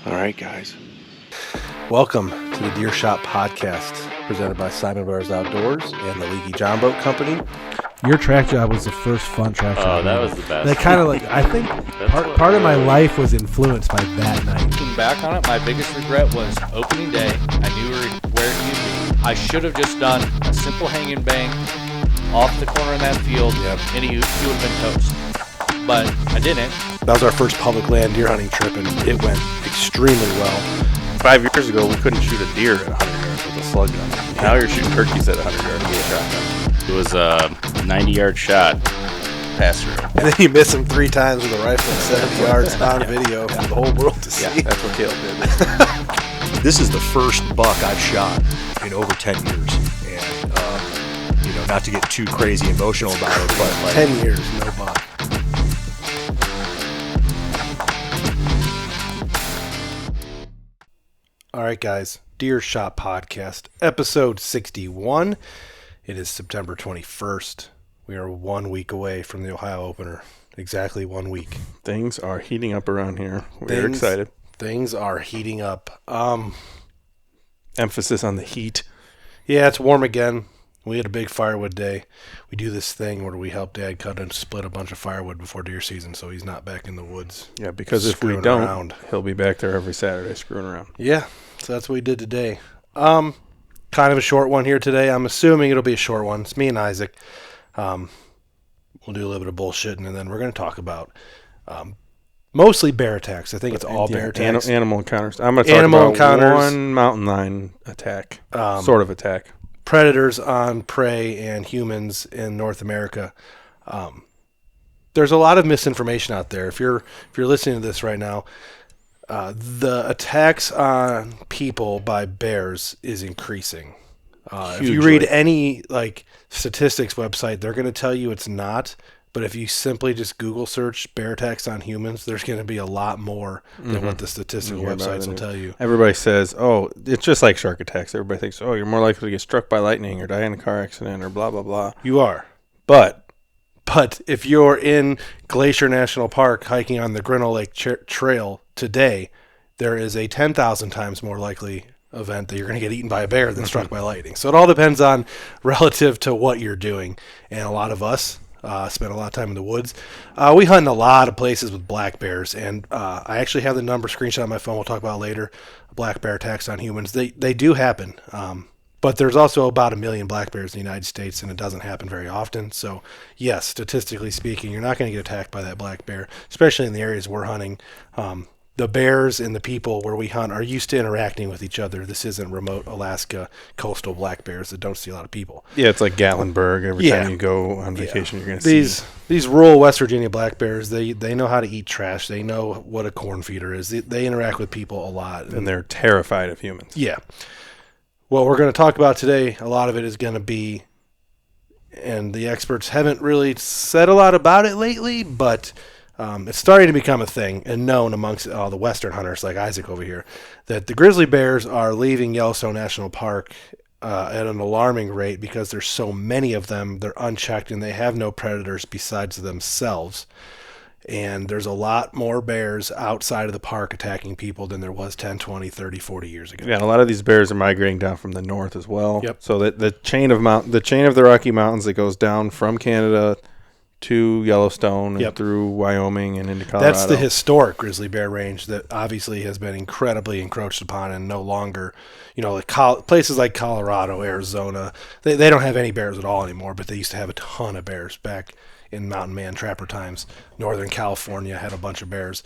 All right, guys. Welcome to the Deer Shot Podcast, presented by Siman Brothers Outdoors and the Leaky John Boat Company. Your track job was the first fun track job. Oh, that was the best. That kind of like, I think part of my life was influenced by that night. Looking back on it, my biggest regret was opening day. I knew where it needed to be. I should have just done a simple hang and bang off the corner of that field, and he would have been toast. But I didn't. That was our first public land deer hunting trip, and it went extremely well. 5 years ago, we couldn't shoot a deer at 100 yards with a slug gun. Now you're shooting turkeys at 100 yards with a shotgun. It was a 90-yard shot. Pass through. And then you miss him 3 times with a rifle at 70 yards on video for the whole world to see. Yeah, that's what Caleb did. This is the first buck I've shot in over 10 years. And, not to get too crazy emotional about it, but like 10 years, no buck. All right, guys. Deer Shot Podcast, episode 61. It is September 21st. We are 1 week away from the Ohio opener. Exactly 1 week. Things are heating up around here. We're excited. Things are heating up. Emphasis on the heat. Yeah, it's warm again. We had a big firewood day. We do this thing where we help Dad cut and split a bunch of firewood before deer season, so he's not back in the woods. Yeah, because if we don't, he'll be back there every Saturday screwing around. Yeah, so that's what we did today. Kind of a short one here today. I'm assuming it'll be a short one. It's me and Isaac. We'll do a little bit of bullshitting, and then we're going to talk about mostly bear attacks. I think it's all bear attacks. Animal encounters. I'm going to talk about one mountain lion attack, sort of attack. Predators on prey and humans in North America. There's a lot of misinformation out there. If you're listening to this right now, the attacks on people by bears is increasing. If you read any statistics website, they're going to tell you it's not. But if you simply just Google search bear attacks on humans, there's going to be a lot more than what the statistical websites will tell you. Everybody says, oh, it's just like shark attacks. Everybody thinks, oh, you're more likely to get struck by lightning or die in a car accident or blah, blah, blah. You are. But if you're in Glacier National Park hiking on the Grinnell Lake Trail today, there is a 10,000 times more likely event that you're going to get eaten by a bear than struck by lightning. So it all depends on relative to what you're doing. And a lot of us spend a lot of time in the woods. We hunt in a lot of places with black bears, and I actually have the number screenshot on my phone. We'll talk about it later. Black bear attacks on humans. They do happen, but there's also about 1 million black bears in the United States, and it doesn't happen very often. So, yes, statistically speaking, you're not going to get attacked by that black bear, especially in the areas we're hunting. The bears and the people where we hunt are used to interacting with each other. This isn't remote Alaska coastal black bears that don't see a lot of people. Yeah, it's like Gatlinburg. Every time you go on vacation, you're going to see these rural West Virginia black bears. They know how to eat trash. They know what a corn feeder is. They interact with people a lot, and they're terrified of humans. Yeah. What we're going to talk about today, a lot of it is going to be, and the experts haven't really said a lot about it lately, but it's starting to become a thing and known amongst all the Western hunters like Isaac over here that the grizzly bears are leaving Yellowstone National Park at an alarming rate because there's so many of them. They're unchecked and they have no predators besides themselves. And there's a lot more bears outside of the park attacking people than there was 10, 20, 30, 40 years ago. Yeah, and a lot of these bears are migrating down from the north as well. Yep. So that the chain of the Rocky Mountains that goes down from Canada to Yellowstone and through Wyoming and into Colorado. That's the historic grizzly bear range that obviously has been incredibly encroached upon and no longer, places like Colorado, Arizona, they don't have any bears at all anymore, but they used to have a ton of bears back in mountain man trapper times. Northern California had a bunch of bears.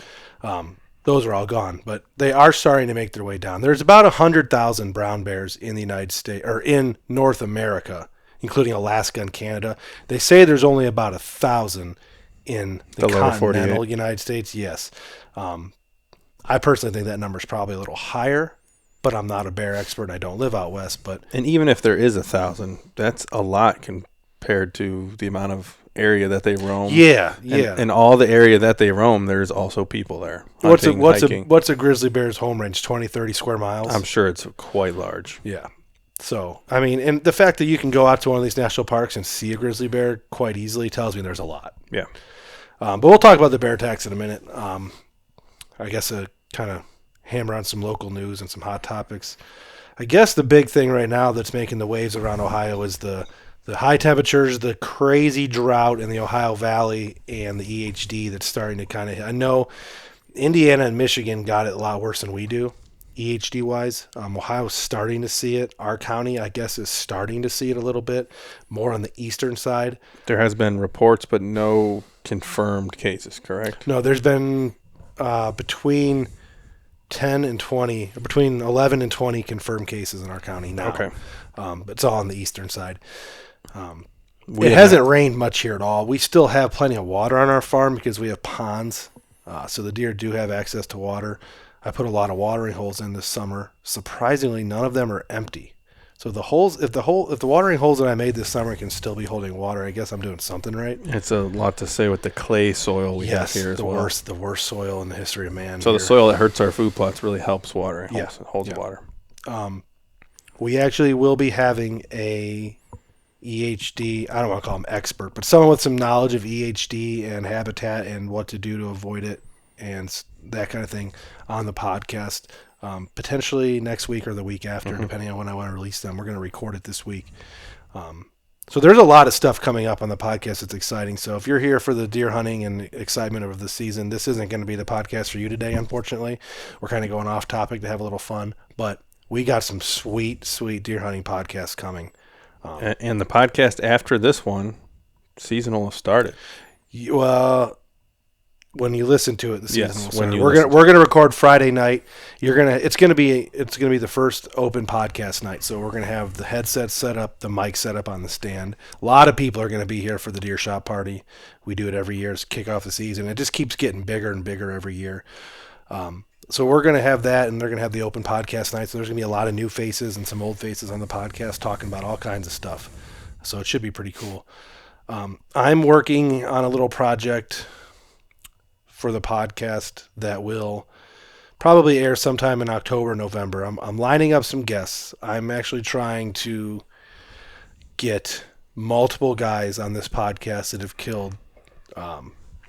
Those are all gone, but they are starting to make their way down. There's about 100,000 brown bears in the United States, or in North America, including Alaska and Canada. They say there's only about 1,000 in the continental United States. Yes. I personally think that number is probably a little higher, but I'm not a bear expert. I don't live out west. And even if there is 1,000, that's a lot compared to the amount of area that they roam. Yeah. And all the area that they roam, there's also people there. What's a grizzly bear's home range? 20, 30 square miles? I'm sure it's quite large. Yeah. So, I mean, and the fact that you can go out to one of these national parks and see a grizzly bear quite easily tells me there's a lot. Yeah. But we'll talk about the bear attacks in a minute. I guess a kind of hammer on some local news and some hot topics. I guess the big thing right now that's making the waves around Ohio is the high temperatures, the crazy drought in the Ohio Valley, and the EHD that's starting to kind of... I know Indiana and Michigan got it a lot worse than we do, EHD-wise. Ohio's starting to see it. Our county, I guess, is starting to see it a little bit, more on the eastern side. There has been reports, but no confirmed cases, correct? No, there's been between 10 and 20, between 11 and 20 confirmed cases in our county now. Okay. But it's all on the eastern side. It hasn't rained much here at all. We still have plenty of water on our farm because we have ponds, so the deer do have access to water. I put a lot of watering holes in this summer. Surprisingly, none of them are empty. So the holes, if the watering holes that I made this summer can still be holding water, I guess I'm doing something right. It's a lot to say with the clay soil we have here as well. The worst soil in the history of man. So here. the soil that hurts our food plots really helps water. It holds Yeah. water. We actually will be having a EHD, I don't want to call him expert, but someone with some knowledge of EHD and habitat and what to do to avoid it and that kind of thing on the podcast. Potentially next week or the week after, depending on when I want to release them. We're going to record it this week. So there's a lot of stuff coming up on the podcast. It's exciting. So if you're here for the deer hunting and excitement of the season, this isn't going to be the podcast for you today, unfortunately. We're kind of going off topic to have a little fun, but we got some sweet, sweet deer hunting podcasts coming. And the podcast after this one, season will have started. Well, when you listen to it, the season will start. We're gonna record Friday night. It's gonna be the first open podcast night. So we're gonna have the headset set up, the mic set up on the stand. A lot of people are gonna be here for the deer shot party. We do it every year to kick off the season. It just keeps getting bigger and bigger every year. So we're going to have that, and they're going to have the open podcast night. So there's going to be a lot of new faces and some old faces on the podcast talking about all kinds of stuff. So it should be pretty cool. I'm working on a little project for the podcast that will probably air sometime in October, November. I'm lining up some guests. I'm actually trying to get multiple guys on this podcast that have killed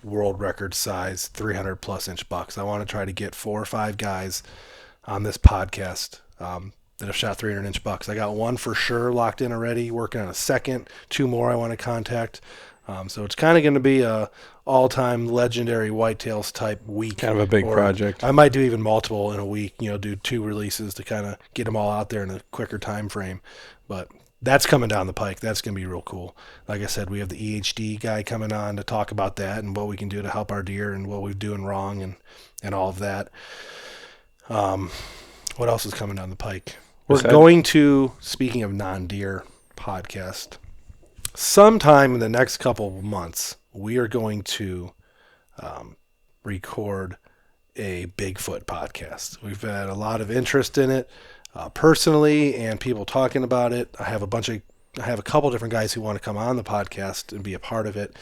world record size 300 plus inch bucks. I want to try to get 4 or 5 guys on this podcast that have shot 300 inch bucks. I got one for sure locked in already, working on a second, 2 more I want to contact. So it's kind of going to be a all-time legendary whitetails type week. Kind of a big project. I might do even multiple in a week, do 2 releases to kind of get them all out there in a quicker time frame. But that's coming down the pike. That's going to be real cool. Like I said, we have the EHD guy coming on to talk about that and what we can do to help our deer and what we're doing wrong and all of that. What else is coming down the pike? We're going to, speaking of non-deer podcast, sometime in the next couple of months, we are going to record a Bigfoot podcast. We've had a lot of interest in it. Personally, and people talking about it. I have a couple different guys who want to come on the podcast and be a part of it.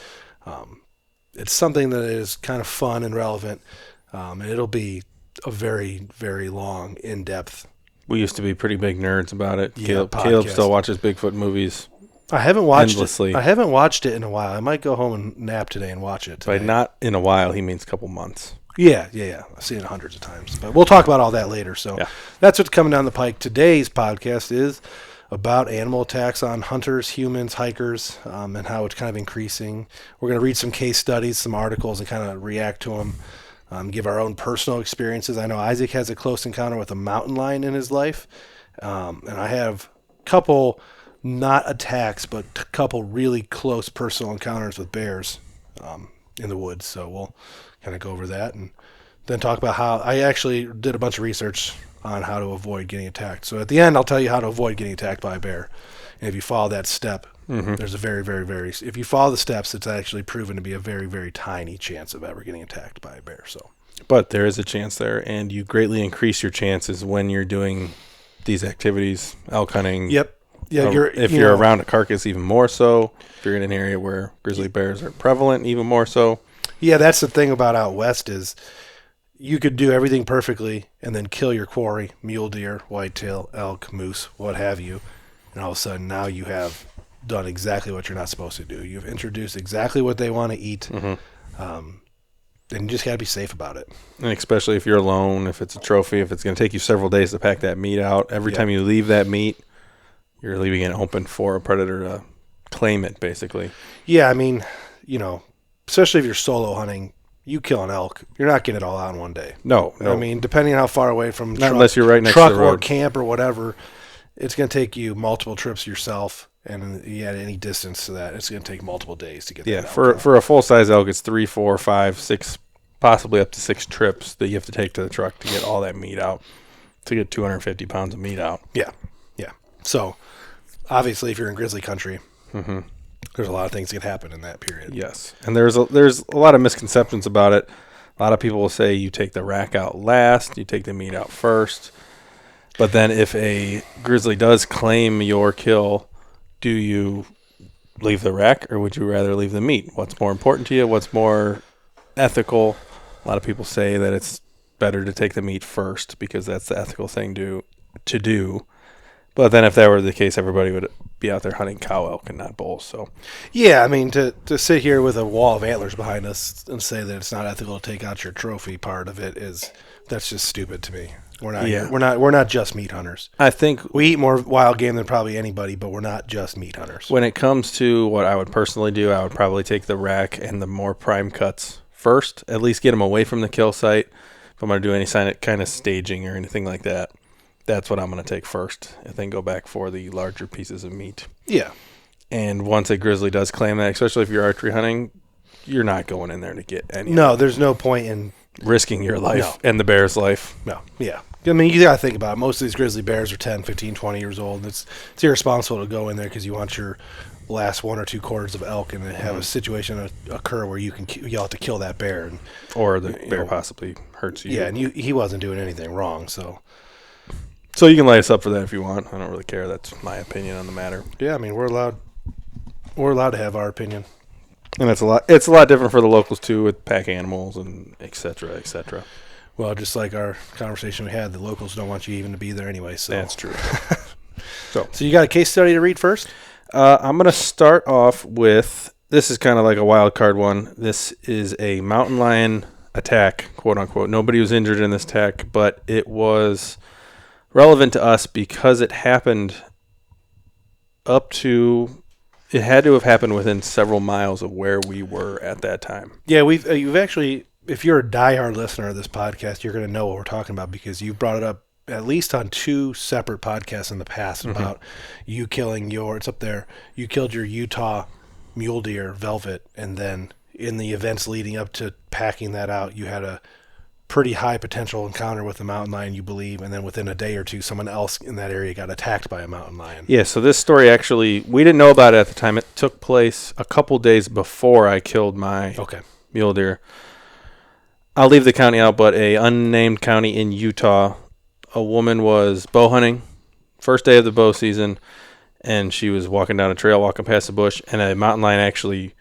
It's something that is kind of fun and relevant, and it'll be a very, very long, in-depth. We used to be pretty big nerds about it. Yeah, Caleb still watches Bigfoot movies. I haven't watched endlessly. it. I haven't watched it in a while. I might go home and nap today and watch it today. By not in a while, he means a couple months. Yeah. I've seen it hundreds of times. But we'll talk about all that later. So That's what's coming down the pike. Today's podcast is about animal attacks on hunters, humans, hikers, and how it's kind of increasing. We're going to read some case studies, some articles, and kind of react to them, give our own personal experiences. I know Isaac has a close encounter with a mountain lion in his life, and I have a couple, not attacks, but a couple really close personal encounters with bears in the woods. So we'll kind of go over that and then talk about how I actually did a bunch of research on how to avoid getting attacked. So at the end, I'll tell you how to avoid getting attacked by a bear. And if you follow that step, there's a very, very, very, if you follow the steps, it's actually proven to be a very, very tiny chance of ever getting attacked by a bear. So, but there is a chance there, and you greatly increase your chances when you're doing these activities, elk hunting. Yep. Yeah, if you're around a carcass, even more so. If you're in an area where grizzly bears are prevalent, even more so. Yeah, that's the thing about out west is you could do everything perfectly and then kill your quarry, mule deer, whitetail, elk, moose, what have you, and all of a sudden now you have done exactly what you're not supposed to do. You've introduced exactly what they want to eat. then you just got to be safe about it. And especially if you're alone, if it's a trophy, if it's going to take you several days to pack that meat out, every time you leave that meat, you're leaving it open for a predator to claim it, basically. Yeah, I mean, especially if you're solo hunting, you kill an elk, you're not getting it all out in one day. No. I mean, depending on how far away from unless you're right next truck to the road or camp or whatever, it's going to take you multiple trips yourself. And at any distance to that, it's going to take multiple days to get that elk for a full-size elk, it's 3, 4, 5, 6, possibly up to 6 trips that you have to take to the truck to get all that meat out, to get 250 pounds of meat out. Yeah. So, obviously, if you're in grizzly country, there's a lot of things that can happen in that period. Yes, and there's a lot of misconceptions about it. A lot of people will say you take the rack out last, you take the meat out first. But then if a grizzly does claim your kill, do you leave the rack or would you rather leave the meat? What's more important to you? What's more ethical? A lot of people say that it's better to take the meat first because that's the ethical thing to do. But then if that were the case, everybody would be out there hunting cow elk and not bulls. So, yeah, I mean, to sit here with a wall of antlers behind us and say that it's not ethical to take out your trophy part of it that's just stupid to me. We're not just meat hunters. I think we eat more wild game than probably anybody, but we're not just meat hunters. When it comes to what I would personally do, I would probably take the rack and the more prime cuts first, at least get them away from the kill site. If I'm going to do any kind of staging or anything like that, that's what I'm going to take first, and then go back for the larger pieces of meat. Yeah. And once a grizzly does claim that, especially if you're archery hunting, you're not going in there to get any. No, there's no point in risking your life and the bear's life. No, yeah. I mean, you got to think about it. Most of these grizzly bears are 10, 15, 20 years old. It's irresponsible to go in there because you want your last 1 or 2 quarters of elk and then have a situation occur where you'll have to kill that bear. Or the bear possibly hurts you. Yeah, and he wasn't doing anything wrong, so you can light us up for that if you want. I don't really care. That's my opinion on the matter. Yeah, I mean, we're allowed to have our opinion. And it's a lot different for the locals too, with pack animals and et cetera, et cetera. Well, just like our conversation we had, the locals don't want you even to be there anyway. So that's true. So you got a case study to read first? I'm going to start off with, this is kind of like a wild card one. This is a mountain lion attack, quote unquote. Nobody was injured in this attack, but it was relevant to us because it happened it had to have happened within several miles of where we were at that time. Yeah, you've actually, if you're a diehard listener of this podcast, you're going to know what we're talking about because you brought it up at least on 2 separate podcasts in the past about you killing it's up there, you killed your Utah mule deer, Velvet, and then in the events leading up to packing that out, you had a pretty high potential encounter with a mountain lion, you believe, and then within a day or two, someone else in that area got attacked by a mountain lion. Yeah, so this story actually, we didn't know about it at the time. It took place a couple days before I killed my mule deer. I'll leave the county out, but a unnamed county in Utah, a woman was bow hunting, first day of the bow season, and she was walking down a trail, walking past a bush, and a mountain lion actually,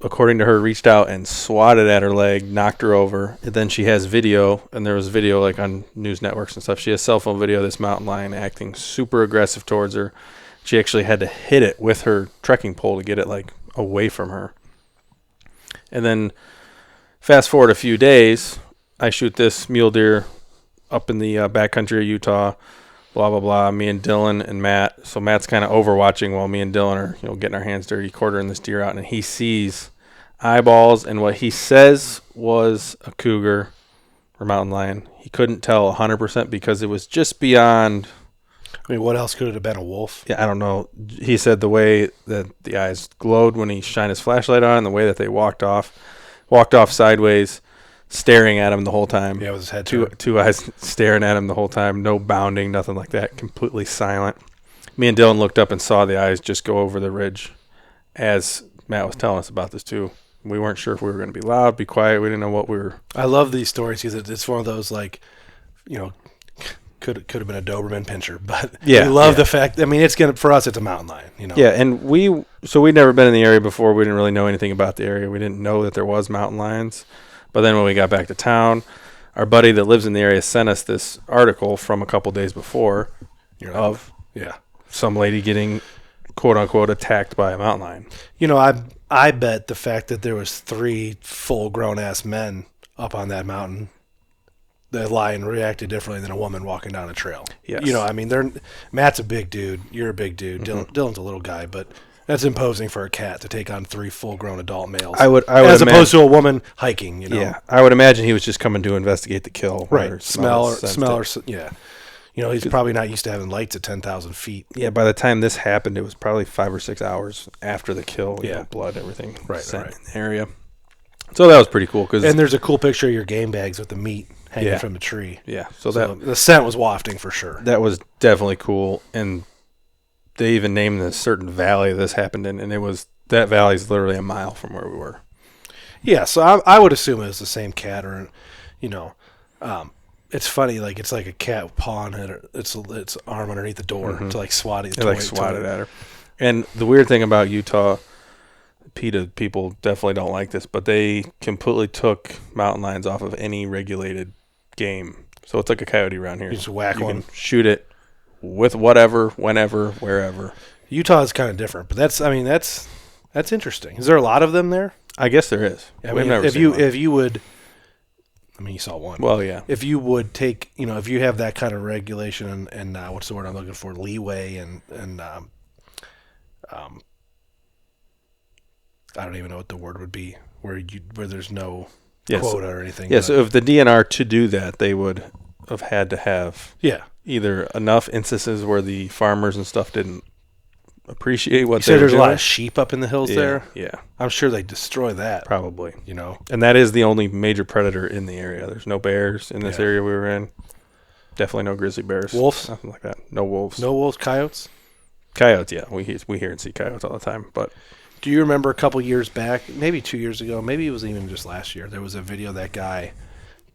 according to her, reached out and swatted at her leg, knocked her over. And then she has video, and there was video like on news networks and stuff. She has cell phone video of this mountain lion acting super aggressive towards her. She actually had to hit it with her trekking pole to get it like away from her. And then fast forward a few days, I shoot this mule deer up in the backcountry of Utah, blah, blah, blah. Me and Dylan and Matt. So Matt's kind of overwatching while me and Dylan are, getting our hands dirty, quartering this deer out. And he sees eyeballs and what he says was a cougar or mountain lion. He couldn't tell 100% because it was just beyond. I mean, what else could it have been? A wolf? Yeah, I don't know. He said the way that the eyes glowed when he shined his flashlight on, and the way that they walked off sideways, staring at him the whole time. Yeah, it was his head. Two eyes staring at him the whole time. No bounding, nothing like that. Completely silent. Me and Dylan looked up and saw the eyes just go over the ridge as Matt was telling us about this too. We weren't sure if we were going to be loud, be quiet. We didn't know what we were. I love these stories because it's one of those could have been a Doberman pinscher, but we love the fact. I mean, for us, it's a mountain lion. Yeah, and we'd never been in the area before. We didn't really know anything about the area. We didn't know that there was mountain lions. But then when we got back to town, our buddy that lives in the area sent us this article from a couple days before of some lady getting, quote unquote, attacked by a mountain lion. I bet the fact that there was 3 full grown ass men up on that mountain, the lion reacted differently than a woman walking down a trail. Yes. You know, I mean, Matt's a big dude. You're a big dude. Dylan's a little guy, but that's imposing for a cat to take on 3 full-grown adult males. I would as opposed to a woman hiking. You know, Yeah, I would imagine he was just coming to investigate the kill. right? Or Smell sense or it. yeah. You know, he's probably not used to having lights at 10,000 feet. Yeah, by the time this happened, it was probably 5 or 6 hours after the kill. You Yeah. know, blood, everything Right, sent right. in the area. So that was pretty cool. And there's a cool picture of your game bags with the meat hanging Yeah. from the tree. Yeah, So that the scent was wafting for sure. that was definitely cool. And they even named this certain valley this happened in, and that valley's literally a mile from where we were. Yeah, so I would assume it was the same cat, or, you know, it's funny, like it's like a cat pawing its arm underneath the door to like swat it. They like swatted at her. And the weird thing about Utah, PETA people definitely don't like this, but they completely took mountain lions off of any regulated game. So it's like a coyote around here. You just whack You one. can shoot it with whatever, whenever, wherever. Utah is kind of different, but that's interesting. Is there a lot of them there? I guess there is. I We've mean, never if seen you one. if you would, I mean, you saw one. Well, yeah. If you would take, you know, if you have that kind of regulation and what's the word I'm looking for, leeway and I don't even know what the word would be, where there's no Yes. quota or anything. Yeah, but- so if the DNR to do that, they would have had to have yeah. either enough instances where the farmers and stuff didn't appreciate what You they said were there's a doing. lot of sheep up in the hills Yeah, there. yeah, I'm sure they destroy that. probably. You know, And that is the only major predator in the area. There's no bears in this Yeah. area we were in. Definitely no grizzly bears. Wolves? Nothing like that. No wolves. no wolves, coyotes. Coyotes, yeah. We hear and see coyotes all the time. But Do you remember a couple years back, maybe 2 years ago, maybe it was even just last year, there was a video of that guy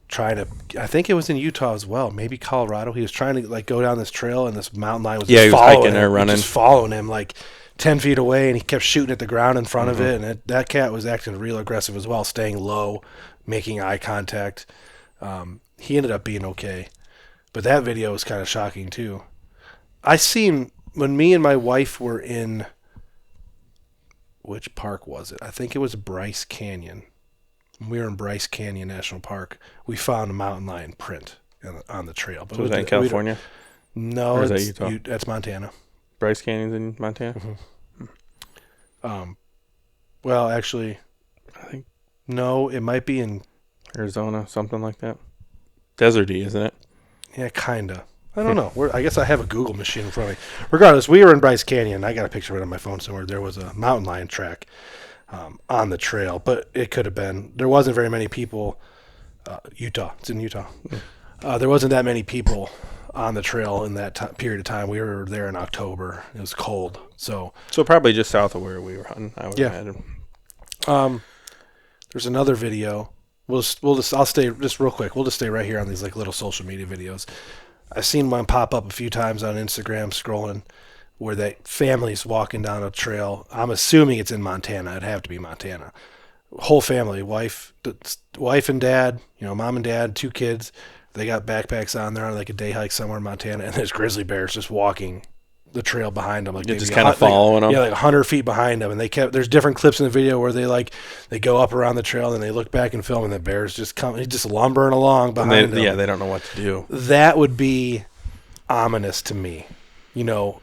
trying to, I think it was in Utah as well, maybe Colorado. He was trying to like go down this trail and this mountain lion was Yeah, just he was following hiking him. or running. Just following him like 10 feet away, and he kept shooting at the ground in front Mm-hmm. of it. And that cat was acting real aggressive as well, staying low, making eye contact. He ended up being okay. But that video was kind of shocking too. I seen when me and my wife were in, which park was it? I think it was Bryce Canyon. When we were in Bryce Canyon National Park, we found a mountain lion print on the trail. But so was that in California? No, Or is that it's, Utah? that's Montana. Bryce Canyon's in Montana? Well, actually, I think no, it might be in, Arizona, something like that. Deserty, isn't it? yeah, kind of. I don't know. I guess I have a Google machine in front of me. Regardless, we were in Bryce Canyon. I got a picture of it on my phone somewhere. There was a mountain lion track on the trail, but it could have been. There wasn't very many people. Utah. It's in Utah. There wasn't that many people on the trail in that period of time. We were there in October. It was cold. So probably just south of where we were hunting, I would Yeah. imagine. there's another video. I'll stay just real quick. We'll just stay right here on these like little social media videos. I've seen one pop up a few times on Instagram scrolling where that family's walking down a trail. I'm assuming it's in Montana. It'd have to be Montana. Whole family, wife and dad, you know, mom and dad, 2 kids. They got backpacks on. They're on like a day hike somewhere in Montana, and there's grizzly bears just walking the trail behind them, like You're maybe just kinda following them? Yeah, like 100 feet behind them, and there's different clips in the video where they go up around the trail and they look back and film, and the bears just come, he's just lumbering along And behind them. yeah, they don't know what to do. That would be ominous to me. You know,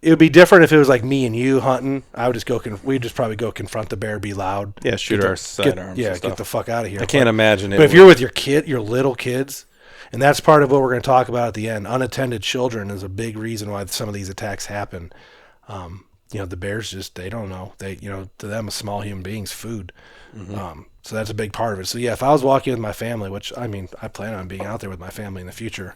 it would be different if it was like me and you hunting. I would just go. We'd just probably go confront the bear, be loud. Yeah, shoot Get our the- sidearms. Yeah, and stuff. get the fuck out of here. I can't imagine it. But if you're with your little kids, and that's part of what we're going to talk about at the end. Unattended children is a big reason why some of these attacks happen. You know, the bears they don't know. To them, a small human being's food. So that's a big part of it. So yeah, if I was walking with my family, which I mean, I plan on being out there with my family in the future.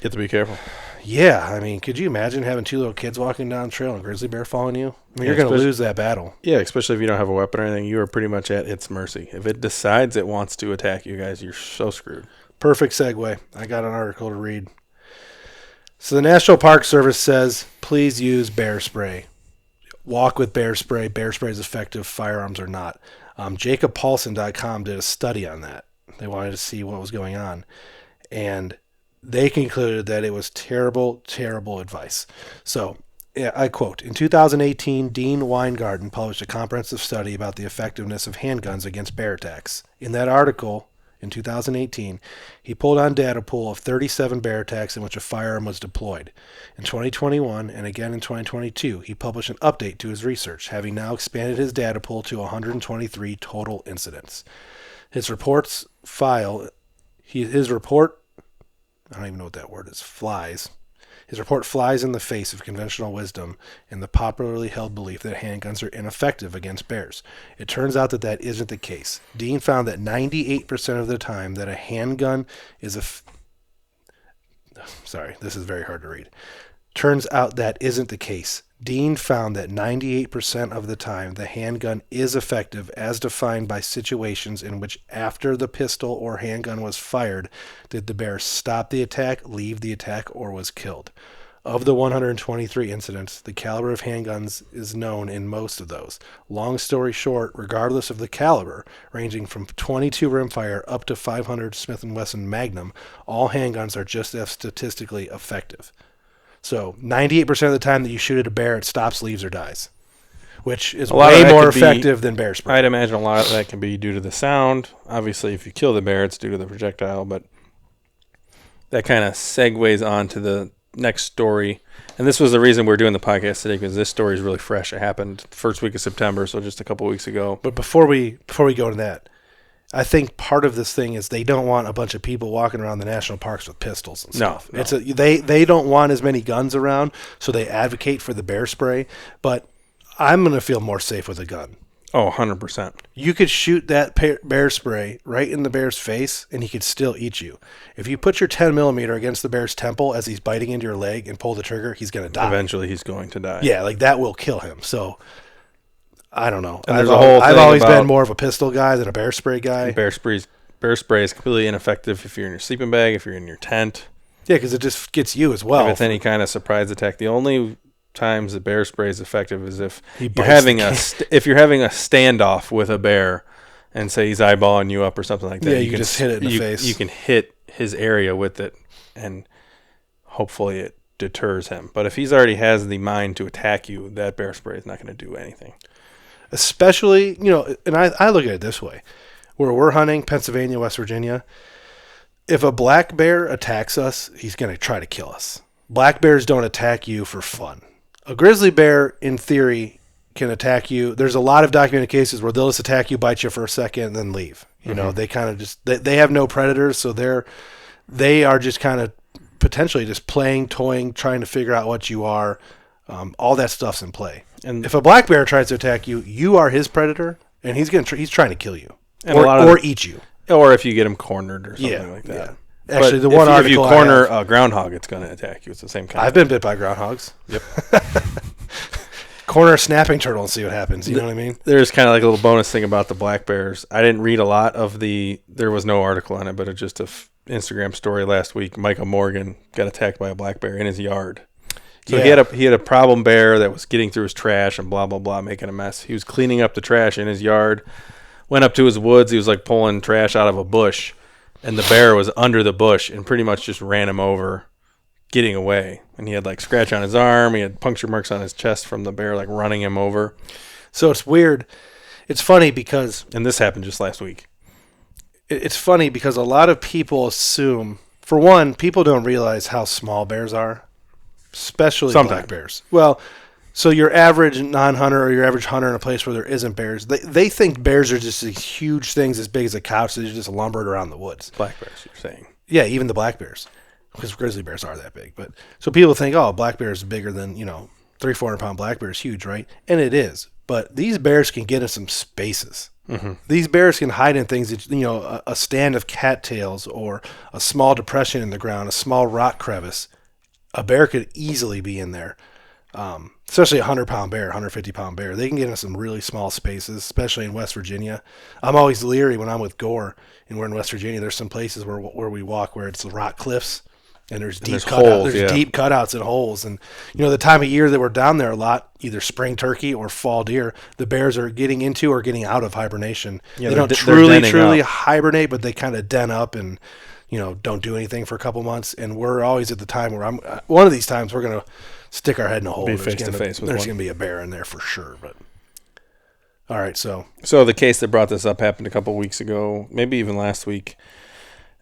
you have to be careful. Yeah, I mean, could you imagine having 2 little kids walking down the trail and a grizzly bear following you? I mean, Yeah, you're going to especially- lose that battle. Yeah, especially if you don't have a weapon or anything, you are pretty much at its mercy. If it decides it wants to attack you guys, you're so screwed. Perfect segue. I got an article to read. So the National Park Service says, please use bear spray. Walk with bear spray. Bear spray is effective. Firearms are not. JacobPaulson.com did a study on that. They wanted to see what was going on. And they concluded that it was terrible, terrible advice. So Yeah, I quote, in 2018, Dean Weingarten published a comprehensive study about the effectiveness of handguns against bear attacks. In that article, in 2018, he pulled on data pool of 37 bear attacks in which a firearm was deployed. In 2021 and again in 2022, he published an update to his research, having now expanded his data pool to 123 total incidents. His report, I don't even know what that word is, flies. His report flies in the face of conventional wisdom and the popularly held belief that handguns are ineffective against bears. It turns out that isn't the case. Dean found that 98% of the time that a handgun is Sorry, this is very hard to read. Turns out that isn't the case. Dean found that 98% of the time the handgun is effective as defined by situations in which after the pistol or handgun was fired, did the bear stop the attack, leave the attack, or was killed. Of the 123 incidents, the caliber of handguns is known in most of those. Long story short, regardless of the caliber, ranging from 22 rimfire up to 500 Smith & Wesson Magnum, all handguns are just as statistically effective. So 98% of the time that you shoot at a bear, it stops, leaves, or dies, which is way more effective than bear spray. I'd imagine a lot of that can be due to the sound. Obviously, if you kill the bear, it's due to the projectile, but that kind of segues on to the next story. And this was the reason we're doing the podcast today, because this story is really fresh. It happened first week of September, so just a couple of weeks ago. But before we go to that, I think part of this thing is they don't want a bunch of people walking around the national parks with pistols and stuff. No. They don't want as many guns around, so they advocate for the bear spray. But I'm going to feel more safe with a gun. Oh, 100%. You could shoot that bear spray right in the bear's face, and he could still eat you. If you put your 10 millimeter against the bear's temple as he's biting into your leg and pull the trigger, he's going to die. Eventually, he's going to die. Yeah, like that will kill him. So I don't know. And I've always been more of a pistol guy than a bear spray guy. Bear spray is completely ineffective if you're in your sleeping bag, if you're in your tent. Yeah, because it just gets you as well. If it's any kind of surprise attack, the only times the bear spray is effective is if you're having a standoff with a bear, and say he's eyeballing you up or something like that. Yeah, you can just hit it in the face. You can hit his area with it, and hopefully it deters him. But if he's already has the mind to attack you, that bear spray is not going to do anything. Especially, and I look at it this way. Where we're hunting, Pennsylvania, West Virginia, if a black bear attacks us, he's going to try to kill us. Black bears don't attack you for fun. A grizzly bear, in theory, can attack you. There's a lot of documented cases where they'll just attack you, bite you for a second, and then leave. They kind of just, they have no predators, so they are just kind of potentially just playing, toying, trying to figure out what you are. All that stuff's in play. And if a black bear tries to attack you, you are his predator, and he's trying to kill you or eat you, or if you get him cornered or something like that. Yeah. Actually, but if you corner a groundhog, it's going to attack you. It's the same kind. I've been bit by groundhogs. Yep. Corner a snapping turtle and see what happens. You know what I mean? There's kind of like a little bonus thing about the black bears. I didn't read a lot of there was no article on it, but it's just a Instagram story last week. Micah Morgan got attacked by a black bear in his yard. So he had a problem bear that was getting through his trash and blah, blah, blah, making a mess. He was cleaning up the trash in his yard, went up to his woods. He was like pulling trash out of a bush, and the bear was under the bush and pretty much just ran him over, getting away. And he had like scratch on his arm. He had puncture marks on his chest from the bear like running him over. So it's weird. It's funny because... And this happened just last week. It's funny because a lot of people assume... For one, people don't realize how small bears are. Especially black bears. Well, so your average non-hunter or your average hunter in a place where there isn't bears, they think bears are just these huge things as big as a couch that are just lumbered around the woods. Black bears, you're saying? Yeah, even the black bears, because grizzly bears are that big. But so people think, oh, black bear is bigger than 300-400 pound black bear is huge, right? And it is. But these bears can get in some spaces. Mm-hmm. These bears can hide in things that a stand of cattails or a small depression in the ground, a small rock crevice. A bear could easily be in there, especially a 100-pound bear, 150-pound bear. They can get into some really small spaces, especially in West Virginia. I'm always leery when I'm with Gore and we're in West Virginia. There's some places where we walk where it's rock cliffs and there's deep cutouts and holes. And the time of year that we're down there a lot, either spring turkey or fall deer, the bears are getting into or getting out of hibernation. Yeah, they don't truly hibernate, but they kind of den up and don't do anything for a couple months. And we're always at the time where one of these times we're going to stick our head in a hole. Be There's face to gonna- face with There's one. going to be a bear in there for sure. But all right, so the case that brought this up happened a couple weeks ago, maybe even last week.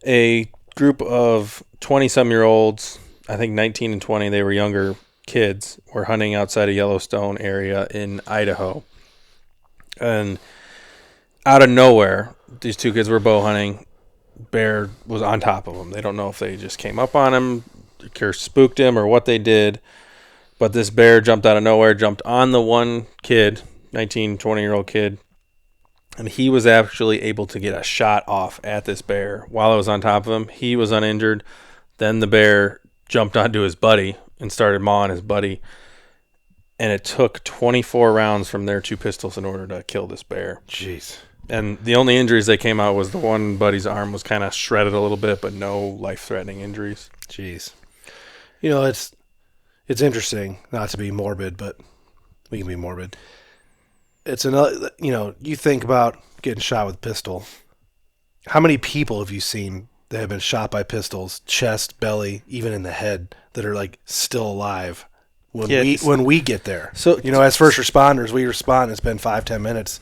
A group of 20-some-year-olds, I think 19 and 20, they were younger kids, were hunting outside a Yellowstone area in Idaho. And out of nowhere, these two kids were bow hunting. Bear was on top of them. They don't know if they just came up on him, or spooked him, or what they did. But this bear jumped out of nowhere, jumped on the one kid, 19, 20-year-old kid, and he was actually able to get a shot off at this bear while it was on top of him. He was uninjured. Then the bear jumped onto his buddy and started mawing his buddy. And it took 24 rounds from their 2 pistols in order to kill this bear. jeez. And the only injuries that came out was the one buddy's arm was kind of shredded a little bit, but no life-threatening injuries. Jeez. You know, it's interesting, not to be morbid, but we can be morbid. It's another, you know, you think about getting shot with a pistol. How many people have you seen that have been shot by pistols, chest, belly, even in the head, that are like still alive when we get there? So, you know, as first responders, we respond, it's been 5-10 minutes.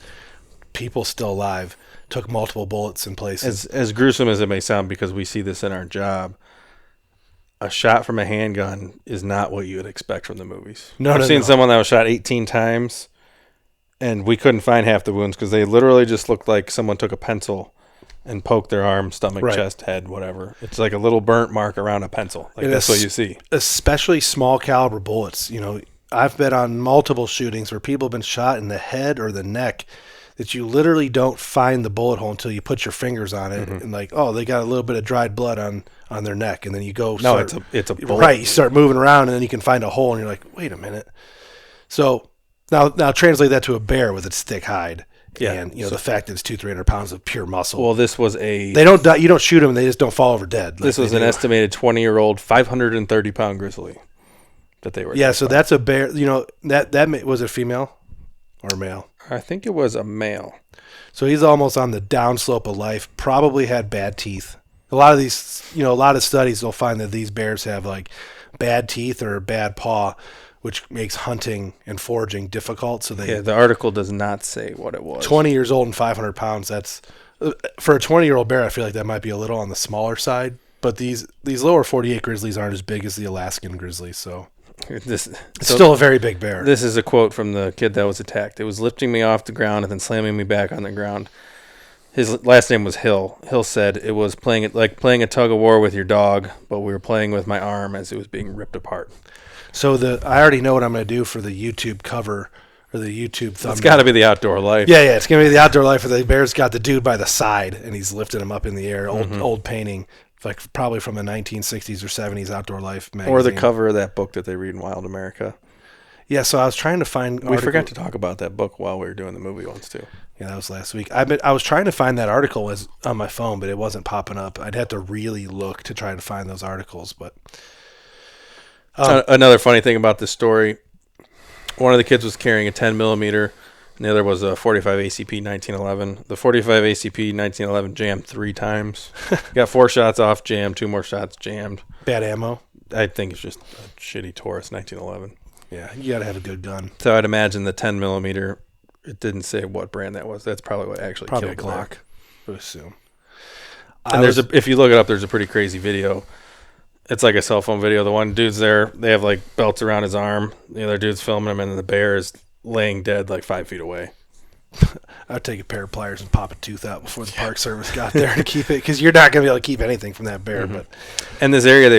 People still alive, took multiple bullets in places. As gruesome as it may sound, because we see this in our job, a shot from a handgun is not what you would expect from the movies. I've seen someone that was shot 18 times, and we couldn't find half the wounds because they literally just looked like someone took a pencil and poked their arm, stomach, chest, head, whatever. It's like a little burnt mark around a pencil. Like, that's what you see. Especially small caliber bullets. You know, I've been on multiple shootings where people have been shot in the head or the neck that you literally don't find the bullet hole until you put your fingers on it and like, oh, they got a little bit of dried blood on their neck, and then you go. No, it's a bullet. Right. You start moving around, and then you can find a hole, and you're like, wait a minute. So now translate that to a bear with its thick hide. Yeah. And you know, the fact that it's 200-300 pounds of pure muscle. Well, this was a. They don't die, you don't shoot them; they just don't fall over dead. This was an estimated 20-year-old, 530-pound grizzly that they were. Yeah. So that's a bear. You know, that was a female or a male. I think it was a male. So he's almost on the downslope of life. Probably had bad teeth. A lot of these, you know, a lot of studies will find that these bears have like bad teeth or a bad paw, which makes hunting and foraging difficult. So the article does not say what it was. 20 years old and 500 pounds. That's for a 20-year-old bear. I feel like that might be a little on the smaller side. But these lower 48 grizzlies aren't as big as the Alaskan grizzly. So it's still a very big bear. This is a quote from the kid that was attacked. It was lifting me off the ground and then slamming me back on the ground. His last name was Hill. Hill said it was playing a tug of war with your dog, but we were playing with my arm as it was being ripped apart. So I already know what I'm going to do for the YouTube cover or the YouTube thumbnail. It's got to be the Outdoor Life. Yeah, it's going to be the Outdoor Life where the bear's got the dude by the side and he's lifting him up in the air. Old painting. Like probably from the 1960s or 70s Outdoor Life magazine. Or the cover of that book that they read in Wild America. Yeah, so I was trying to find... We forgot to talk about that book while we were doing the movie once, too. Yeah, that was last week. I was trying to find that article on my phone, but it wasn't popping up. I'd have to really look to try to find those articles. But another funny thing about this story, one of the kids was carrying a 10mm, and the other was a 45 ACP 1911. The 45 ACP 1911 jammed 3 times. Got 4 shots off, jammed, 2 more shots, jammed. Bad ammo? I think it's just a shitty Taurus 1911. Yeah, you got to have a good gun. So I'd imagine the 10mm, it didn't say what brand that was. That's probably what actually probably killed a Glock, Glock. I would assume. And if you look it up, there's a pretty crazy video. It's like a cell phone video. The one dude's there, they have like belts around his arm. The other dude's filming him, and then the bear is laying dead like 5 feet away. I'd take a pair of pliers and pop a tooth out before the Park Service got there to keep it, because you're not going to be able to keep anything from that bear. But and this area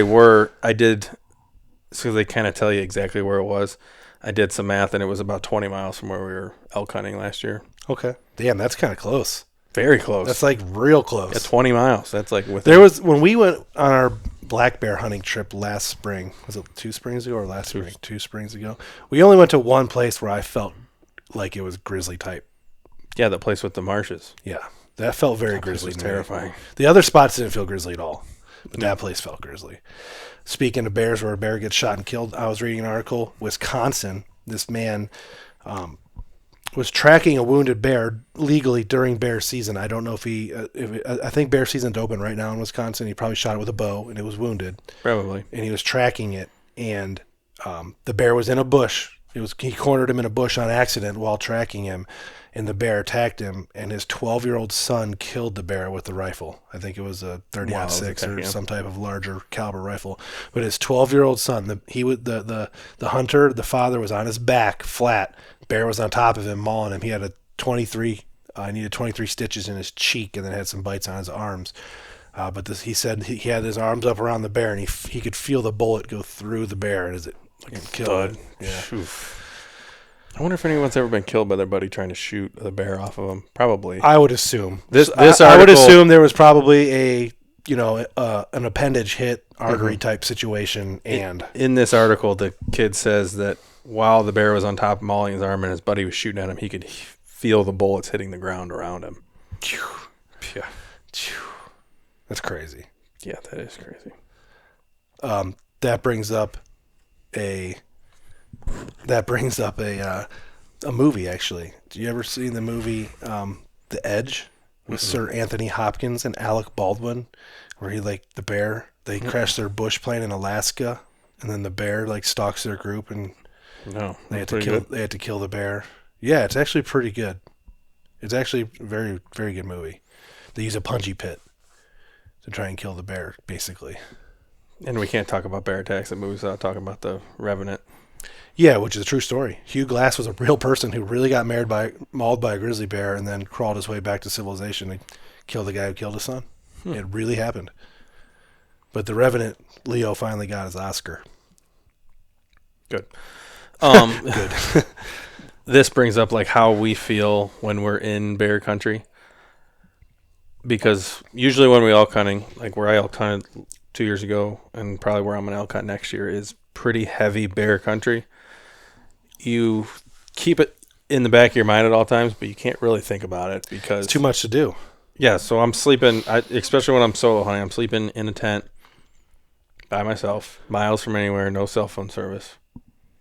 I did, so they kind of tell you exactly where it was. I did some math, and it was about 20 miles from where we were elk hunting last year. Okay. Damn, that's kind of close. Very close. That's like real close. Yeah, 20 miles. That's like within. There was, when we went on our black bear hunting trip last spring, was it 2 springs ago or last spring? 2 springs ago. We only went to one place where I felt like it was grizzly type. Yeah, the place with the marshes. Yeah, that felt very grizzly. Was terrifying. The other spots didn't feel grizzly at all, but that place felt grizzly. Speaking of bears, where a bear gets shot and killed, I was reading an article. Wisconsin, this man was tracking a wounded bear legally during bear season. I don't know if I think bear season's open right now in Wisconsin. He probably shot it with a bow, and it was wounded. Probably. And he was tracking it, and The bear was in a bush. He cornered him in a bush on accident while tracking him, and the bear attacked him, and his 12-year-old son killed the bear with the rifle. I think it was a 30-06 or some type of larger caliber rifle. But his 12-year-old son, the hunter, the father was on his back, flat. Bear was on top of him, mauling him. He had needed 23 stitches in his cheek, and then had some bites on his arms. But he said he had his arms up around the bear, and he could feel the bullet go through the bear as it killed it. Yeah. I wonder if anyone's ever been killed by their buddy trying to shoot the bear off of them. Probably. I would assume. I would assume there was probably an appendage hit, artery type situation. And in this article, the kid says that while the bear was on top mauling his arm and his buddy was shooting at him, he could feel the bullets hitting the ground around him. Yeah. That's crazy. Yeah, that is crazy. That brings up a movie, actually. Did you ever see the movie The Edge with Sir Anthony Hopkins and Alec Baldwin, where the bear, they crash their bush plane in Alaska, and then the bear stalks their group, and they had to kill the bear. Yeah, it's actually pretty good. It's actually a very, very good movie. They use a punji pit to try and kill the bear, basically. And we can't talk about bear attacks in movies without talking about The Revenant. Yeah, which is a true story. Hugh Glass was a real person who really got mauled by a grizzly bear and then crawled his way back to civilization and killed the guy who killed his son. It really happened. But The Revenant, Leo finally got his Oscar. Good. Good. This brings up how we feel when we're in bear country. Because usually when we elk hunting, where I elk hunted 2 years ago and probably where I'm going to elk hunt next year, is pretty heavy bear country. You keep it in the back of your mind at all times, but you can't really think about it because it's too much to do. Yeah, so I'm sleeping, especially when I'm solo hunting, I'm sleeping in a tent by myself, miles from anywhere, no cell phone service.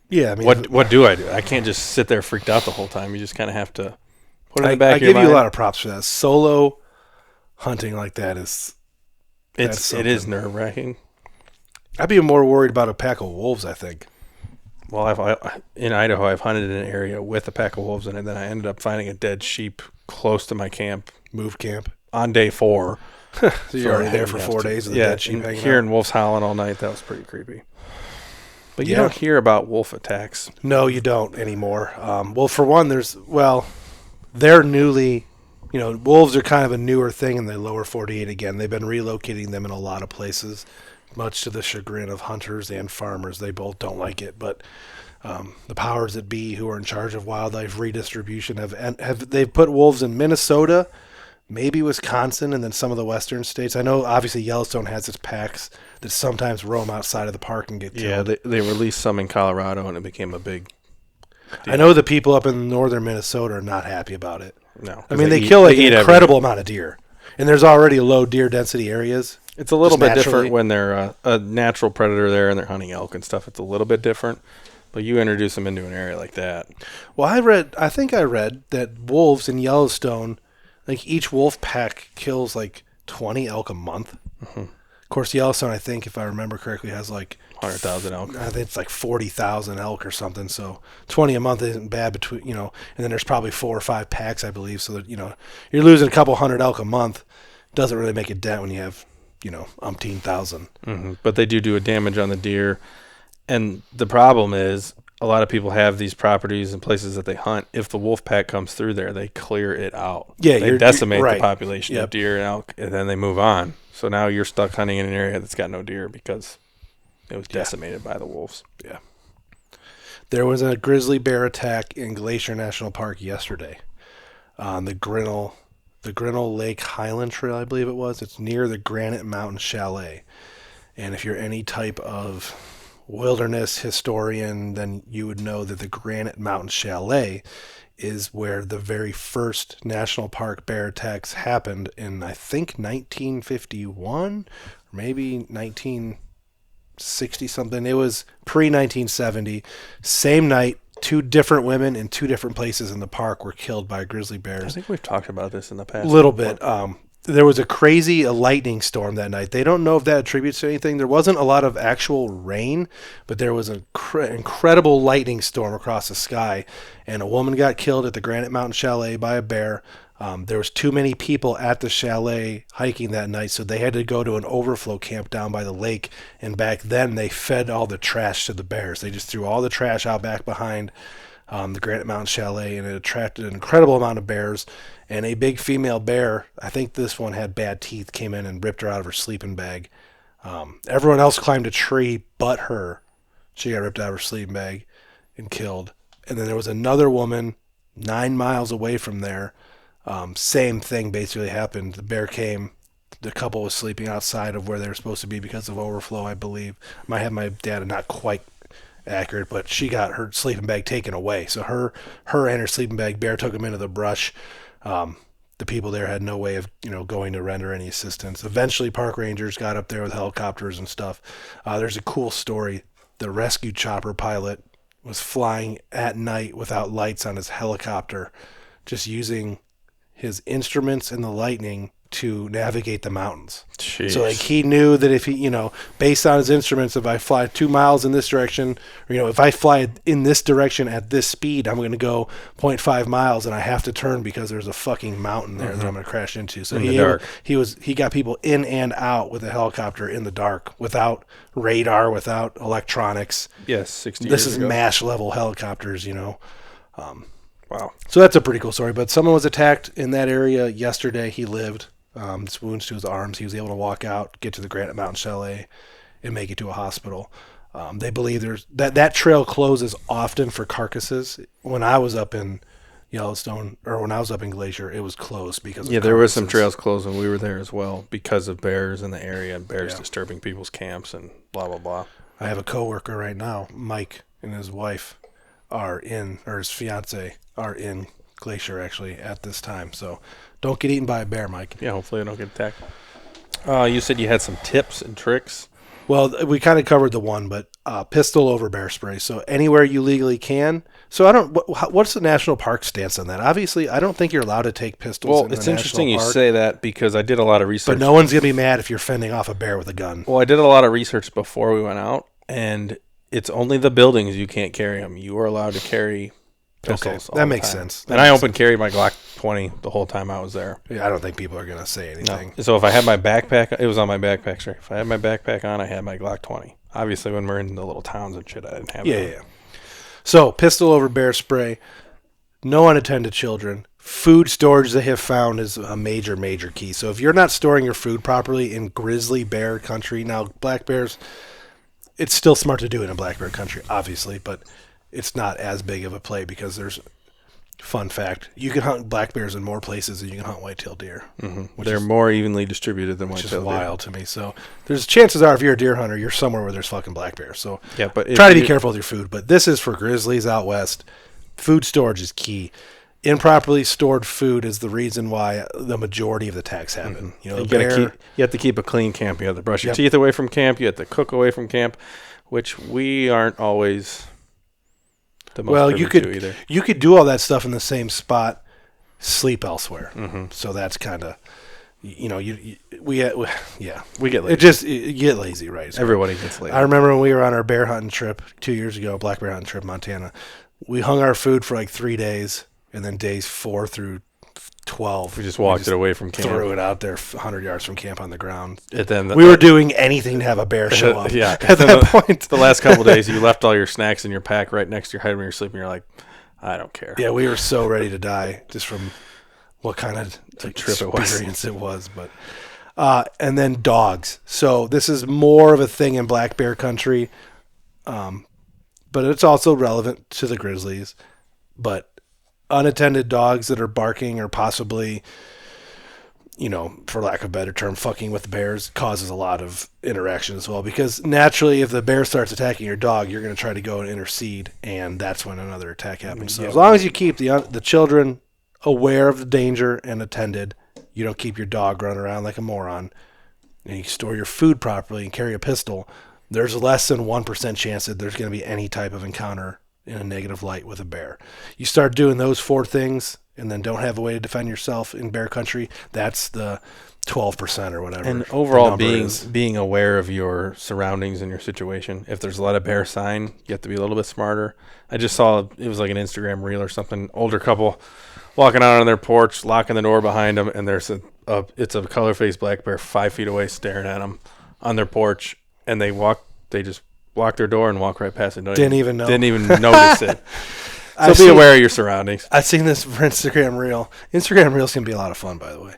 Yeah, I mean, what do I do? I can't just sit there freaked out the whole time. You just kind of have to put it in the back of your mind. I give you a lot of props for that. Solo hunting like that is it is nerve-wracking. I'd be more worried about a pack of wolves, I think. Well, in Idaho, I've hunted in an area with a pack of wolves in it, and then I ended up finding a dead sheep close to my camp. Move camp? On day 4. So you're already there for 4 days with a dead sheep hanging out? Hearing wolves howling all night, that was pretty creepy. But you don't hear about wolf attacks. No, you don't anymore. Well, for one, they're newly... wolves are kind of a newer thing in the lower 48 again. They've been relocating them in a lot of places, much to the chagrin of hunters and farmers. They both don't like it, but the powers that be who are in charge of wildlife redistribution they've put wolves in Minnesota, maybe Wisconsin, and then some of the western states. I know obviously Yellowstone has its packs that sometimes roam outside of the park and get killed. Yeah, they released some in Colorado, and it became a big deal. I know the people up in northern Minnesota are not happy about it. No, I mean they kill an incredible amount of deer, and there's already low deer density areas. It's a little bit different when they're a natural predator there and they're hunting elk and stuff. It's a little bit different, but you introduce them into an area like that. Well, I think I read that wolves in Yellowstone, each wolf pack kills 20 elk a month. Mm-hmm. Of course, Yellowstone, I think, if I remember correctly, has 100,000 elk. I think it's 40,000 elk or something. So 20 a month isn't bad and then there's probably 4 or 5 packs, I believe. So that, you're losing a couple hundred elk a month. Doesn't really make a dent when you have, umpteen thousand. Mm-hmm. But they do a damage on the deer. And the problem is a lot of people have these properties and places that they hunt. If the wolf pack comes through there, they clear it out. Yeah, they decimate right. the population of deer and elk, and then they move on. So now you're stuck hunting in an area that's got no deer because it was decimated by the wolves. Yeah. There was a grizzly bear attack in Glacier National Park yesterday on the Grinnell Lake Highland Trail, I believe it was. It's near the Granite Mountain Chalet. And if you're any type of wilderness historian, then you would know that the Granite Mountain Chalet is where the very first national park bear attacks happened in, I think, 1951 or maybe 1960 something. It was pre-1970. Same night, 2 different women in 2 different places in the park were killed by grizzly bears. I think we've talked about this in the past. A little bit. there was a crazy lightning storm that night. They don't know if that attributes to anything. There wasn't a lot of actual rain, but there was an incredible lightning storm across the sky, and a woman got killed at the Granite Mountain Chalet by a bear. There was too many people at the chalet hiking that night, so they had to go to an overflow camp down by the lake, and back then they fed all the trash to the bears. They just threw all the trash out back behind the Granite Mountain Chalet, and it attracted an incredible amount of bears. And a big female bear, I think this one had bad teeth, came in and ripped her out of her sleeping bag. Everyone else climbed a tree but her. She got ripped out of her sleeping bag and killed. And then there was another woman 9 miles away from there. Same thing basically happened. The bear came. The couple was sleeping outside of where they were supposed to be because of overflow, I believe. I might have my data not quite accurate, but she got her sleeping bag taken away. So her and her sleeping bag, bear took them into the brush. The people there had no way of, going to render any assistance. Eventually, park rangers got up there with helicopters and stuff. There's a cool story. The rescue chopper pilot was flying at night without lights on his helicopter, just using his instruments and the lightning to navigate the mountains. Jeez. So he knew that if he, based on his instruments, if I fly 2 miles in this direction, or, if I fly in this direction at this speed, I'm going to go 0.5 miles and I have to turn because there's a fucking mountain there that I'm going to crash into. So he got people in and out with a helicopter in the dark without radar, without electronics. Yes, 60 This years is ago. MASH level helicopters, Wow. So that's a pretty cool story. But someone was attacked in that area yesterday. He lived. Wounds to his arms. He was able to walk out, get to the Granite Mountain Chalet, and make it to a hospital. They believe there's that trail closes often for carcasses. When I was up in Yellowstone, or when I was up in Glacier, it was closed because of there was some carcasses. trails closed when we were there as well because of bears in the area and bears disturbing people's camps and blah, blah, blah. I have a coworker right now, Mike, and his wife his fiance are in Glacier actually at this time. So don't get eaten by a bear, Mike. Yeah, hopefully I don't get attacked. You said you had some tips and tricks. Well, we kind of covered the one, but pistol over bear spray. So anywhere you legally can. So what's the national park stance on that? Obviously, I don't think you're allowed to take pistols. Well, in the it's interesting you national park, say that because I did a lot of research. but no one's gonna be mad if you're fending off a bear with a gun. Well, I did a lot of research before we went out, and it's only the buildings you can't carry them. You are allowed to carry pistols. Okay, that makes sense. And I open carried my Glock 20 the whole time I was there. Yeah, I don't think people are gonna say anything. No. So if I had my backpack, it was on my backpack. Sorry, if I had my backpack on, I had my Glock 20. Obviously, when we're in the little towns and shit, I didn't have it. Yeah. So pistol over bear spray. No unattended children. Food storage, they have found, is a major, major key. So if you're not storing your food properly in grizzly bear country, now black bears, it's still smart to do it in black bear country, obviously, but it's not as big of a play because there's, fun fact, you can hunt black bears in more places than you can hunt white-tailed deer. Mm-hmm. They're more evenly distributed than white-tailed deer. Which is wild to me. So there's chances are if you're a deer hunter, you're somewhere where there's fucking black bears. So yeah, but try to be careful with your food. But this is for grizzlies out west. Food storage is key. Improperly stored food is the reason why the majority of the attacks happen. Mm-hmm. You have to keep a clean camp. You have to brush your teeth away from camp. You have to cook away from camp, which we aren't always the most you to either. You could do all that stuff in the same spot, sleep elsewhere. Mm-hmm. So that's kind of, we get lazy. You get lazy, right? Everybody gets lazy. I remember when we were on our bear hunting trip 2 years ago, black bear hunting trip, Montana. We hung our food for like 3 days. And then days 4 through 12, we just walked it away from camp. Threw it out there 100 yards from camp on the ground. And then we were doing anything to have a bear show up. Yeah. At that point. The last couple of days, you left all your snacks in your pack right next to your head when you're sleeping. You're like, I don't care. Yeah, we were so ready to die just from what kind of trip experience it was. But and then dogs. So this is more of a thing in black bear country, but it's also relevant to the grizzlies. But unattended dogs that are barking or possibly, for lack of a better term, fucking with the bears causes a lot of interaction as well. Because naturally, if the bear starts attacking your dog, you're going to try to go and intercede, and that's when another attack happens. So as long as you keep the children aware of the danger and attended, you don't keep your dog running around like a moron, and you store your food properly and carry a pistol, there's less than 1% chance that there's going to be any type of encounter in a negative light with a bear. You start doing those 4 things and then don't have a way to defend yourself in bear country, that's the 12% or whatever. And overall, being aware of your surroundings and your situation. If there's a lot of bear sign, you have to be a little bit smarter. I just saw, it was like an Instagram reel or something, older couple walking out on their porch, locking the door behind them, and there's it's a color-faced black bear 5 feet away staring at them on their porch, and they just lock their door and walk right past it. Didn't even notice it. So be aware of your surroundings. I've seen this for Instagram reel. Instagram reels can be a lot of fun, by the way.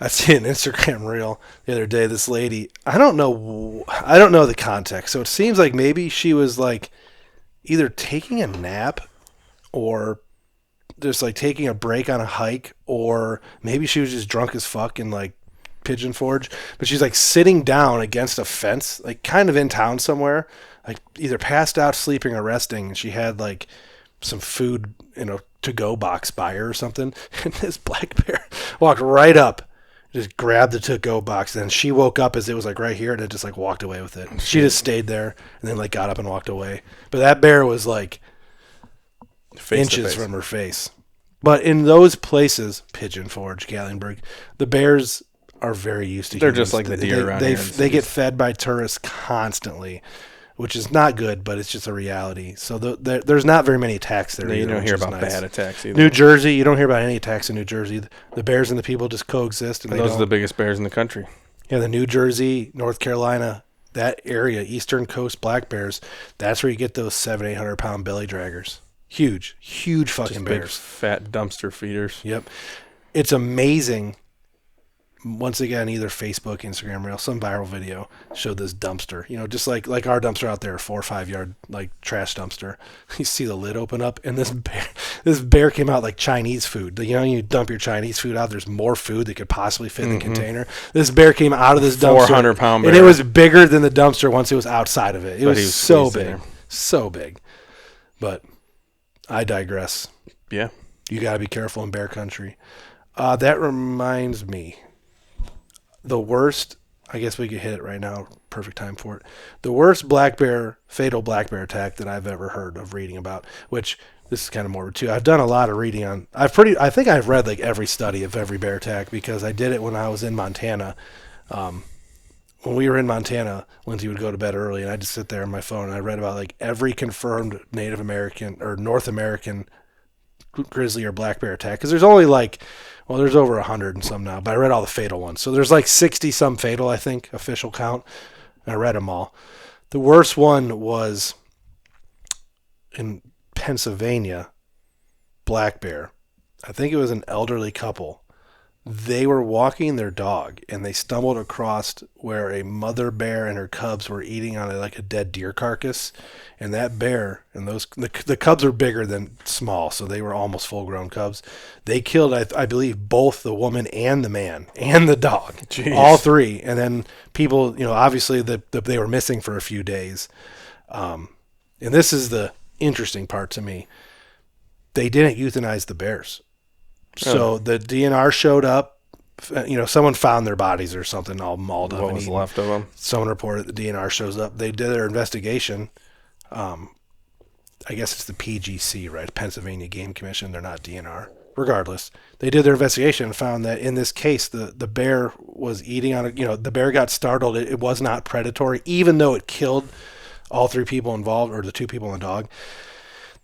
I see an Instagram reel the other day. This lady, I don't know the context. So it seems like maybe she was like either taking a nap or just like taking a break on a hike, or maybe she was just drunk as fuck and like Pigeon Forge. But she's like sitting down against a fence, like kind of in town somewhere, like either passed out, sleeping, or resting. And she had like some food in a to-go box by her or something, and this black bear walked right up, just grabbed the to-go box, and then she woke up as it was like right here, and it just like walked away with it. She just stayed there and then like got up and walked away. But that bear was like inches from her face. But in those places, Pigeon Forge, Gatlinburg, the bears are very used to They're humans. just like the deer around here. They get fed by tourists constantly, which is not good, but it's just a reality. So there's not very many attacks there. You don't hear about bad attacks either. New Jersey, you don't hear about any attacks in New Jersey. The bears and the people just coexist. And those are the biggest bears in the country. Yeah, the New Jersey, North Carolina, that area, Eastern Coast black bears, that's where you get those 700-800 pound belly draggers. Huge fucking just bears. Big, fat dumpster feeders. Yep. It's amazing. Once again, either Facebook, Instagram reel, some viral video showed this dumpster, just like our dumpster out there, 4 or 5 yard, like trash dumpster. You see the lid open up, and this bear came out like Chinese food. You dump your Chinese food out, there's more food that could possibly fit in the container. This bear came out of this dumpster, 400-pound bear, and it was bigger than the dumpster once it was outside of it. It was so big, so big. But I digress. Yeah, you got to be careful in bear country. That reminds me. The worst, I guess we could hit it right now, perfect time for it. The worst fatal black bear attack that I've ever heard of reading about, which this is kind of morbid too. I've done a lot of reading on, I think I've read like every study of every bear attack because I did it when I was in Montana. When we were in Montana, Lindsay would go to bed early and I'd just sit there on my phone and I read about like every confirmed Native American or North American grizzly or black bear attack. Because there's only like, well, there's over 100 and some now, but I read all the fatal ones. So there's like 60 some fatal, I think, official count. And I read them all. The worst one was in Pennsylvania, black bear. I think it was an elderly couple. They were walking their dog and they stumbled across where a mother bear and her cubs were eating on a dead deer carcass. And that bear and the cubs were bigger than small, so they were almost full grown cubs. They killed, I believe, both the woman and the man and the dog. Jeez. All three. And then people, obviously they were missing for a few days. And this is the interesting part to me. They didn't euthanize the bears. So the DNR showed up. Someone found their bodies or something all mauled up. What was left of them? Someone reported the DNR shows up. They did their investigation. I guess it's the PGC, right? Pennsylvania Game Commission. They're not DNR. Regardless, they did their investigation and found that in this case, the bear was eating on the bear got startled. It was not predatory, even though it killed all 3 people involved or the 2 people and the dog.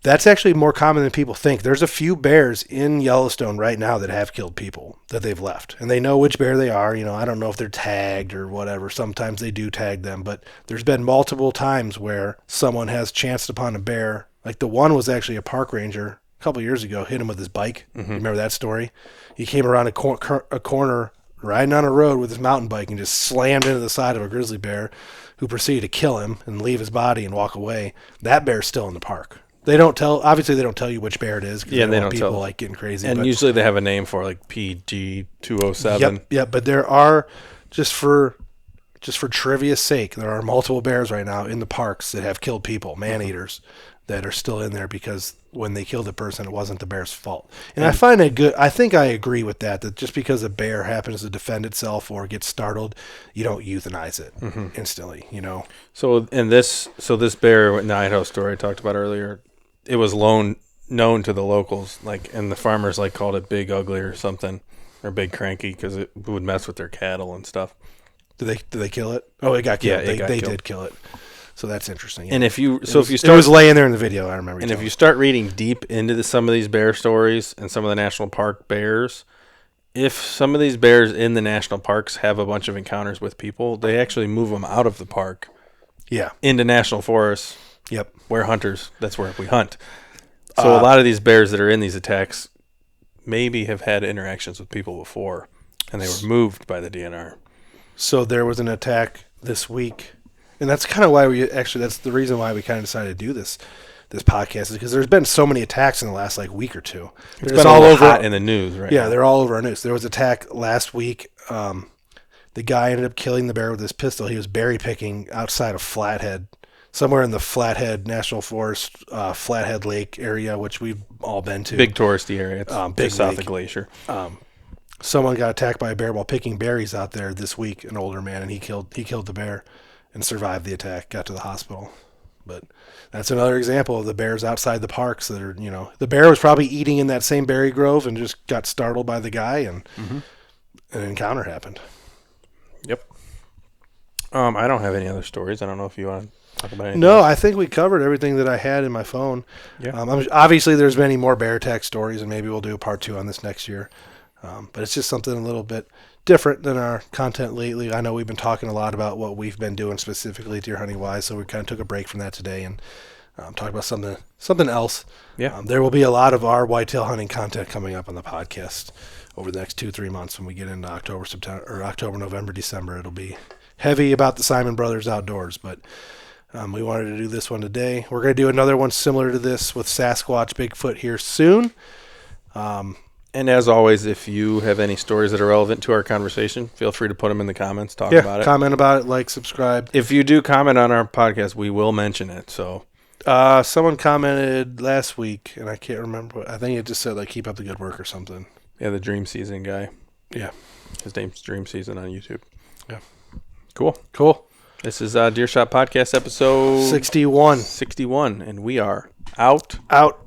That's actually more common than people think. There's a few bears in Yellowstone right now that have killed people that they've left. And they know which bear they are. I don't know if they're tagged or whatever. Sometimes they do tag them. But there's been multiple times where someone has chanced upon a bear. Like the one was actually a park ranger a couple years ago, hit him with his bike. Mm-hmm. Remember that story? He came around a corner riding on a road with his mountain bike and just slammed into the side of a grizzly bear who proceeded to kill him and leave his body and walk away. That bear's still in the park. They don't tell you which bear it is. Yeah, they don't people tell. Like getting crazy. And usually they have a name for like PG-207. Yep. But there are just for trivia's sake, there are multiple bears right now in the parks that have killed people, man-eaters, that are still in there because when they killed the person, it wasn't the bear's fault. And I find it good. I think I agree with that just because a bear happens to defend itself or get startled, you don't euthanize it instantly. So this bear in the Idaho story I talked about earlier, it was known to the locals, like, and the farmers like called it Big Ugly or something, or Big Cranky, because it would mess with their cattle and stuff. Did they kill it? Oh, it got killed. Yeah, they did kill it. So that's interesting. Yeah. And if you it was laying there in the video, I remember. And if you start reading deep into some of these bear stories and some of the national park bears, if some of these bears in the national parks have a bunch of encounters with people, they actually move them out of the park, into national forests. Yep, where hunters. That's where we hunt. So a lot of these bears that are in these attacks maybe have had interactions with people before, and they were moved by the DNR. So there was an attack this week, and that's kind of why that's the reason why we kind of decided to do this podcast, is because there's been so many attacks in the last week or two. It's been all over hot in the news right now. Yeah, they're all over our news. There was an attack last week. The guy ended up killing the bear with his pistol. He was berry picking outside of Flathead, somewhere in the Flathead National Forest, Flathead Lake area, which we've all been to. Big touristy area. It's big south lake. of Glacier. Someone got attacked by a bear while picking berries out there this week, an older man, and he killed the bear and survived the attack, got to the hospital. But that's another example of the bears outside the parks that are, the bear was probably eating in that same berry grove and just got startled by the guy, and an encounter happened. Yep. I don't have any other stories. I don't know if you want to talk about anything. No, else. I think we covered everything that I had in my phone. Yeah. Obviously, there's many more bear attack stories, and maybe we'll do a part 2 on this next year. But it's just something a little bit different than our content lately. I know we've been talking a lot about what we've been doing specifically deer hunting wise, so we kind of took a break from that today and talked about something else. Yeah. There will be a lot of our whitetail hunting content coming up on the podcast over the next 2-3 months. When we get into October, November, December, it'll be heavy about the Siman Brothers Outdoors, but we wanted to do this one today. We're going to do another one similar to this with Sasquatch, Bigfoot here soon. And as always, if you have any stories that are relevant to our conversation, feel free to put them in the comments, talk about it. Comment about it, like, subscribe. If you do comment on our podcast, we will mention it. So, someone commented last week, and I can't remember. I think it just said, keep up the good work or something. Yeah, the Dream Season guy. Yeah. His name's Dream Season on YouTube. Yeah. Cool. This is Deer Shot Podcast episode 61. 61, and we are out. Out.